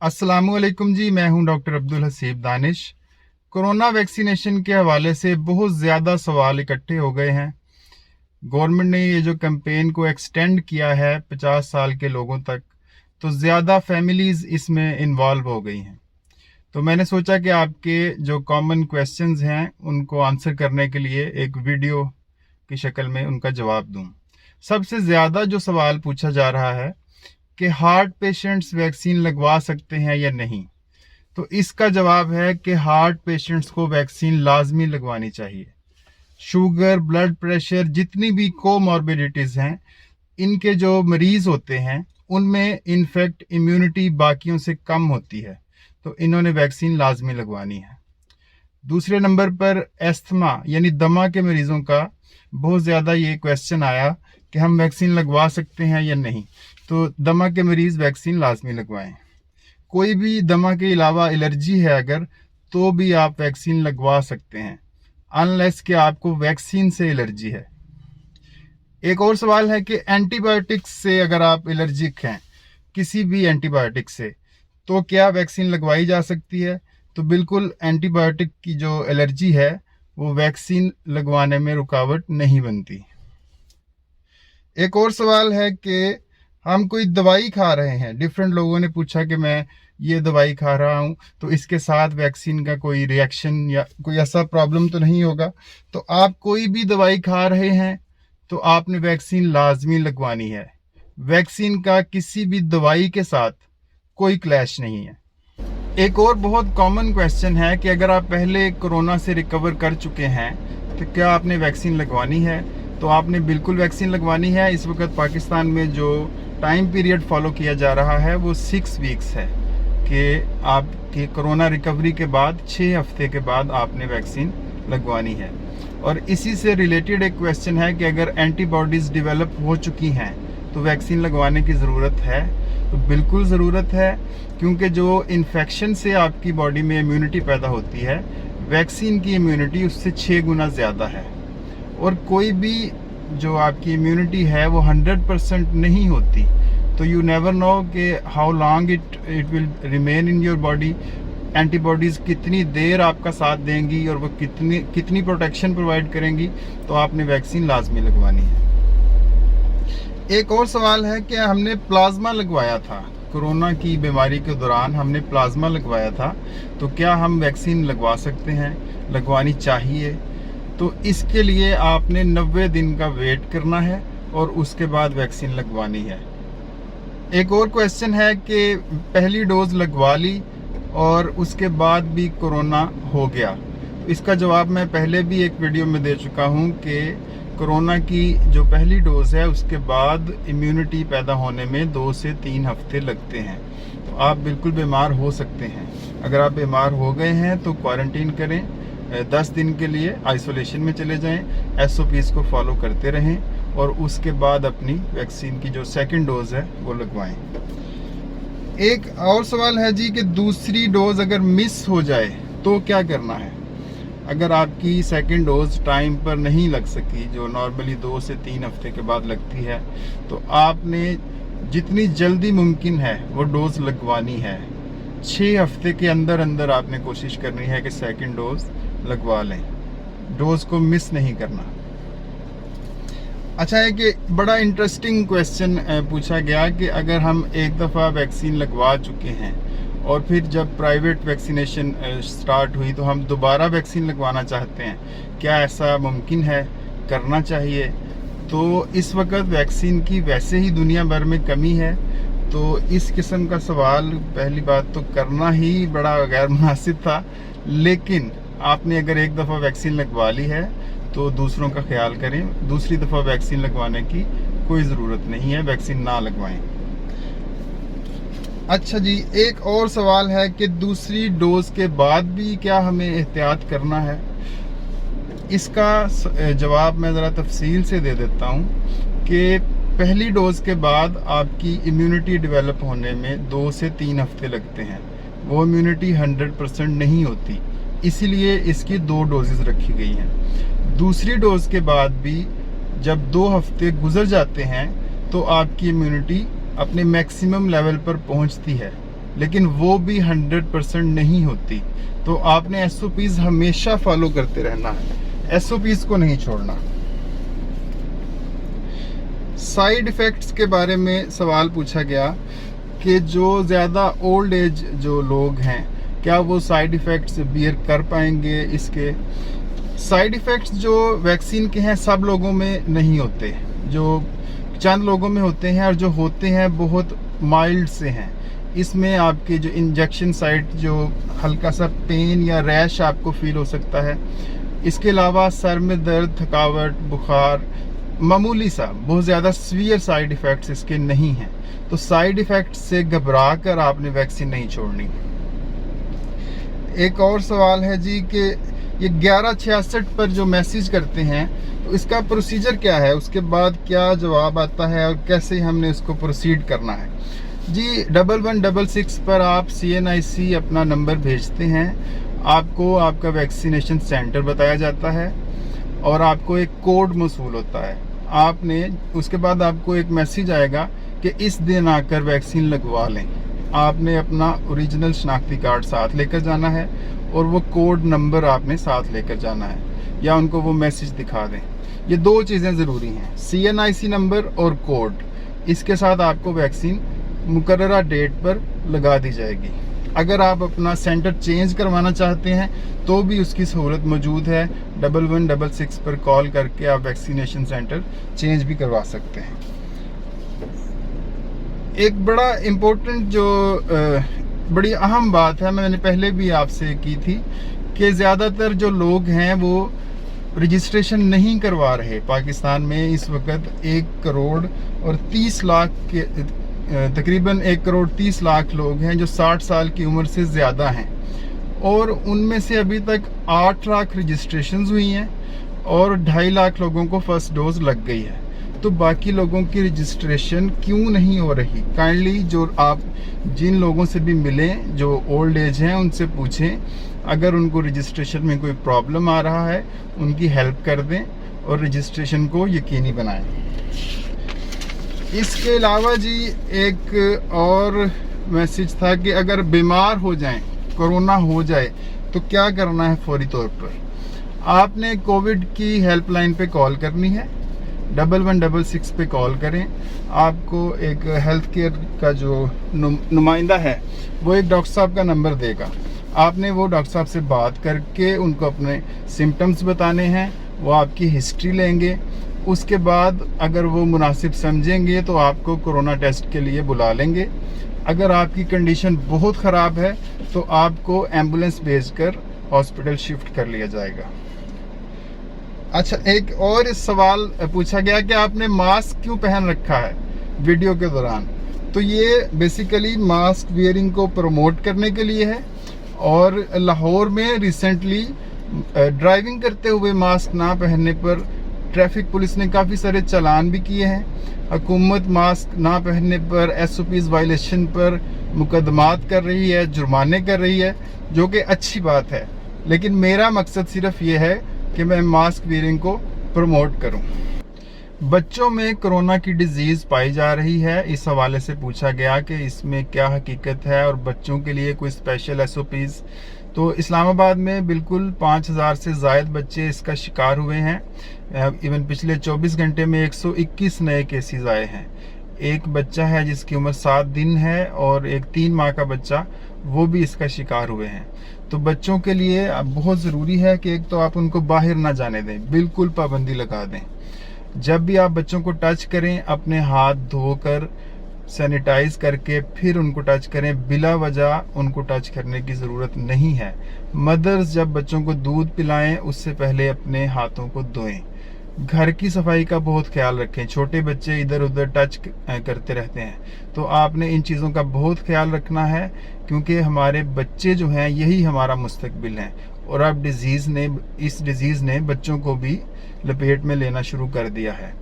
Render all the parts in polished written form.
अस्सलामुअलैकुम जी, मैं हूं doctor Abdul Haseeb Danish. Corona vaccination के हवाले से बहुत ज़्यादा सवाल इकट्ठे हो गए हैं। गवर्नमेंट ने ये जो कैंपेन को एक्सटेंड किया है 50 साल के लोगों तक, तो ज़्यादा फैमिलीज़ इसमें इन्वॉल्व हो गई हैं। तो मैंने सोचा कि आपके जो कॉमन क्वेश्चंस हैं उनको आंसर करने के लिए एक वीडियो की शक्ल में उनका जवाब दूं। सबसे ज़्यादा जो सवाल पूछा जा रहा है कि हार्ट पेशेंट्स वैक्सीन लगवा सकते हैं या नहीं, तो इसका जवाब है कि हार्ट पेशेंट्स को वैक्सीन लाजमी लगवानी चाहिए। शुगर, ब्लड प्रेशर, जितनी भी कोमॉर्बिडिटीज़ हैं, इनके जो मरीज़ होते हैं उनमें इनफेक्ट इम्यूनिटी बाकियों से कम होती है, तो इन्होंने वैक्सीन लाजमी लगवानी है। दूसरे नंबर पर एस्थमा यानी दमा के मरीज़ों का बहुत ज़्यादा ये क्वेश्चन आया कि हम वैक्सीन लगवा सकते हैं या नहीं, तो दमा के मरीज़ वैक्सीन लाजमी लगवाएं। कोई भी दमा के अलावा एलर्जी है अगर, तो भी आप वैक्सीन लगवा सकते हैं, अनलेस कि आपको वैक्सीन से एलर्जी है। एक और सवाल है कि एंटीबायोटिक्स से अगर आप एलर्जिक हैं, किसी भी एंटीबायोटिक से, तो क्या वैक्सीन लगवाई जा सकती है? तो बिल्कुल, एंटीबायोटिक की जो एलर्जी है वो वैक्सीन लगवाने में रुकावट नहीं बनती। एक और सवाल है कि हम कोई दवाई खा रहे हैं, डिफरेंट लोगों ने पूछा कि मैं ये दवाई खा रहा हूँ, तो इसके साथ वैक्सीन का कोई रिएक्शन या कोई ऐसा प्रॉब्लम तो नहीं होगा। तो आप कोई भी दवाई खा रहे हैं तो आपने वैक्सीन लाजमी लगवानी है। वैक्सीन का किसी भी दवाई के साथ कोई क्लैश नहीं है। एक और बहुत कॉमन क्वेश्चन है कि अगर आप पहले कोरोना से रिकवर कर चुके हैं तो क्या आपने वैक्सीन लगवानी है? तो आपने बिल्कुल वैक्सीन लगवानी है। इस वक्त पाकिस्तान में जो टाइम पीरियड फॉलो किया जा रहा है वो 6 वीक्स है कि आपकी कोरोना रिकवरी के बाद 6 हफ्ते के बाद आपने वैक्सीन लगवानी है। और इसी से रिलेटेड एक क्वेश्चन है कि अगर एंटीबॉडीज़ डेवलप हो चुकी हैं तो वैक्सीन लगवाने की ज़रूरत है? तो बिल्कुल ज़रूरत है, क्योंकि जो इन्फेक्शन से आपकी बॉडी में इम्यूनिटी पैदा होती है, वैक्सीन की इम्यूनिटी उससे 6 गुना ज़्यादा है। और कोई भी जो आपकी इम्यूनिटी है वो 100% नहीं होती, तो यू नेवर नो कि how long it will remain in your body. Antibodies कितनी देर आपका साथ देंगी और वो कितनी प्रोटेक्शन प्रोवाइड करेंगी, तो आपने वैक्सीन लाजमी लगवानी है। एक और सवाल है कि हमने प्लाज्मा लगवाया था, कोरोना की बीमारी के दौरान हमने प्लाज्मा लगवाया था, तो क्या हम वैक्सीन लगवा सकते हैं? लगवानी चाहिए। तो इसके लिए आपने 90 दिन का वेट करना है और उसके बाद वैक्सीन लगवानी है। एक और क्वेश्चन है कि पहली डोज लगवा ली और उसके बाद भी कोरोना हो गया। इसका जवाब मैं पहले भी एक वीडियो में दे चुका हूँ कि कोरोना की जो पहली डोज है उसके बाद इम्यूनिटी पैदा होने में 2 से 3 हफ्ते लगते हैं, तो आप बिल्कुल बीमार हो सकते हैं। अगर आप बीमार हो गए हैं तो क्वारंटीन करें, 10 दिन के लिए आइसोलेशन में चले जाएं, SOPs को फॉलो करते रहें और उसके बाद अपनी वैक्सीन की जो सेकंड डोज है वो लगवाएं। एक और सवाल है जी कि दूसरी डोज अगर मिस हो जाए तो क्या करना है? अगर आपकी सेकंड डोज टाइम पर नहीं लग सकी, जो नॉर्मली 2 से 3 हफ्ते के बाद लगती है, तो आपने जितनी जल्दी मुमकिन है वो डोज लगवानी है। 6 हफ्ते के अंदर अंदर आपने कोशिश करनी है कि सेकंड डोज लगवा लें, डोज को मिस नहीं करना। अच्छा है कि बड़ा इंटरेस्टिंग क्वेश्चन पूछा गया कि अगर हम एक दफ़ा वैक्सीन लगवा चुके हैं और फिर जब प्राइवेट वैक्सीनेशन स्टार्ट हुई तो हम दोबारा वैक्सीन लगवाना चाहते हैं, क्या ऐसा मुमकिन है? करना चाहिए? तो इस वक्त वैक्सीन की वैसे ही दुनिया भर में कमी है, तो इस किस्म का सवाल पहली बात तो करना ही बड़ा गैर मुनासिब था। लेकिन आपने अगर एक दफ़ा वैक्सीन लगवा ली है तो दूसरों का ख्याल करें, दूसरी दफ़ा वैक्सीन लगवाने की कोई ज़रूरत नहीं है, वैक्सीन ना लगवाएं। अच्छा जी, एक और सवाल है कि दूसरी डोज के बाद भी क्या हमें एहतियात करना है? इसका जवाब मैं ज़रा तफसील से दे देता हूँ कि पहली डोज के बाद आपकी इम्यूनिटी डेवलप होने में 2 से 3 हफ्ते लगते हैं, वो इम्यूनिटी 100% नहीं होती, इसीलिए इसकी 2 डोजेस रखी गई हैं। दूसरी डोज के बाद भी जब 2 हफ्ते गुजर जाते हैं तो आपकी इम्यूनिटी अपने मैक्सिमम लेवल पर पहुंचती है, लेकिन वो भी 100% नहीं होती। तो आपने SOPs हमेशा फॉलो करते रहना है, SOPs को नहीं छोड़ना। साइड इफ़ेक्ट्स के बारे में सवाल पूछा गया कि जो ज़्यादा ओल्ड एज जो लोग हैं, क्या वो साइड इफ़ेक्ट्स बियर कर पाएंगे। इसके साइड इफ़ेक्ट्स जो वैक्सीन के हैं सब लोगों में नहीं होते, जो चंद लोगों में होते हैं, और जो होते हैं बहुत माइल्ड से हैं। इसमें आपके जो इंजेक्शन साइट जो हल्का सा पेन या रैश आपको फील हो सकता है। इसके अलावा सर में दर्द, थकावट, बुखार, मामूली सा, बहुत ज़्यादा सीवियर साइड इफ़ेक्ट्स इसके नहीं हैं। तो साइड इफ़ेक्ट्स से घबरा कर आपने वैक्सीन नहीं छोड़नी। एक और सवाल है जी कि ये 1166 पर जो मैसेज करते हैं तो इसका प्रोसीजर क्या है, उसके बाद क्या जवाब आता है और कैसे हमने इसको प्रोसीड करना है। जी 1166 पर आप CNIC अपना नंबर भेजते हैं, आपको आपका वैक्सीनेशन सेंटर बताया जाता है और आपको एक कोड मौसूल होता है। आपने उसके बाद आपको एक मैसेज आएगा कि इस दिन आकर वैक्सीन लगवा लें। आपने अपना ओरिजिनल शनाख्ती कार्ड साथ लेकर जाना है और वो कोड नंबर आपने साथ लेकर जाना है, या उनको वो मैसेज दिखा दें। ये दो चीज़ें ज़रूरी हैं, CNIC नंबर और कोड। इसके साथ आपको वैक्सीन मुकर्ररा डेट पर लगा दी जाएगी। अगर आप अपना सेंटर चेंज करवाना चाहते हैं तो भी उसकी सहूलत मौजूद है। 1166 पर कॉल करके आप वैक्सीनेशन सेंटर चेंज भी करवा सकते हैं। एक बड़ा इम्पोर्टेंट जो बड़ी अहम बात है, मैंने पहले भी आपसे की थी कि ज़्यादातर जो लोग हैं वो रजिस्ट्रेशन नहीं करवा रहे। पाकिस्तान में इस वक्त 1 करोड़ और 30 लाख के तकरीबन 1 करोड़ 30 लाख लोग हैं जो 60 साल की उम्र से ज़्यादा हैं, और उनमें से अभी तक 8 लाख रजिस्ट्रेशंस हुई हैं और 2.5 लाख लोगों को फर्स्ट डोज लग गई है। तो बाकी लोगों की रजिस्ट्रेशन क्यों नहीं हो रही? काइंडली जो आप जिन लोगों से भी मिलें जो ओल्ड एज हैं उनसे पूछें, अगर उनको रजिस्ट्रेशन में कोई प्रॉब्लम आ रहा है उनकी हेल्प कर दें और रजिस्ट्रेशन को यकीनी बनाएं। इसके अलावा जी एक और मैसेज था कि अगर बीमार हो जाएं, कोरोना हो जाए तो क्या करना है। फौरी तौर पर आपने कोविड की हेल्पलाइन पे कॉल करनी है, 1166 पे कॉल करें। आपको एक हेल्थ केयर का जो नुमाइंदा है वो एक डॉक्टर साहब का नंबर देगा। आपने वो डॉक्टर साहब से बात करके उनको अपने सिम्टम्स बताने हैं, वो आपकी हिस्ट्री लेंगे। उसके बाद अगर वो मुनासिब समझेंगे तो आपको कोरोना टेस्ट के लिए बुला लेंगे। अगर आपकी कंडीशन बहुत ख़राब है तो आपको एम्बुलेंस भेजकर हॉस्पिटल शिफ्ट कर लिया जाएगा। अच्छा, एक और सवाल पूछा गया कि आपने मास्क क्यों पहन रखा है वीडियो के दौरान। तो ये बेसिकली मास्क वियरिंग को प्रमोट करने के लिए है, और लाहौर में रिसेंटली ड्राइविंग करते हुए मास्क ना पहनने पर ट्रैफिक पुलिस ने काफ़ी सारे चालान भी किए हैं। हुकूमत मास्क ना पहनने पर SOPs वायलेशन पर मुकदमात कर रही है, जुर्माने कर रही है, जो कि अच्छी बात है। लेकिन मेरा मकसद सिर्फ ये है कि मैं मास्क वेयरिंग को प्रमोट करूं। बच्चों में कोरोना की डिजीज़ पाई जा रही है, इस हवाले से पूछा गया कि इसमें क्या हकीकत है और बच्चों के लिए कोई स्पेशल SOPs। तो इस्लामाबाद में बिल्कुल 5000 से ज़ायद बच्चे इसका शिकार हुए हैं। इवन पिछले 24 घंटे में 121 नए केसेस आए हैं। एक बच्चा है जिसकी उम्र 7 दिन है और एक 3 माह का बच्चा, वो भी इसका शिकार हुए हैं। तो बच्चों के लिए बहुत ज़रूरी है कि एक तो आप उनको बाहर ना जाने दें, बिल्कुल पाबंदी लगा दें। जब भी आप बच्चों को टच करें अपने हाथ धोकर सैनिटाइज करके फिर उनको टच करें, बिला वजह उनको टच करने की ज़रूरत नहीं है। मदर्स जब बच्चों को दूध पिलाएं उससे पहले अपने हाथों को धोएं। घर की सफाई का बहुत ख्याल रखें, छोटे बच्चे इधर उधर टच करते रहते हैं, तो आपने इन चीज़ों का बहुत ख्याल रखना है, क्योंकि हमारे बच्चे जो हैं यही हमारा मुस्तकबिल हैं। और अब इस डिज़ीज़ ने बच्चों को भी लपेट में लेना शुरू कर दिया है।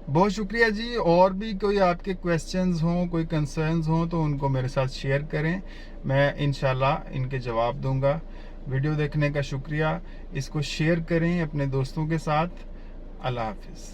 बहुत शुक्रिया जी। और भी कोई आपके क्वेश्चंस हों, कोई कंसर्न्स हों तो उनको मेरे साथ शेयर करें, मैं इंशाल्लाह इनके जवाब दूंगा। वीडियो देखने का शुक्रिया। इसको शेयर करें अपने दोस्तों के साथ। अल्लाह हाफिज़।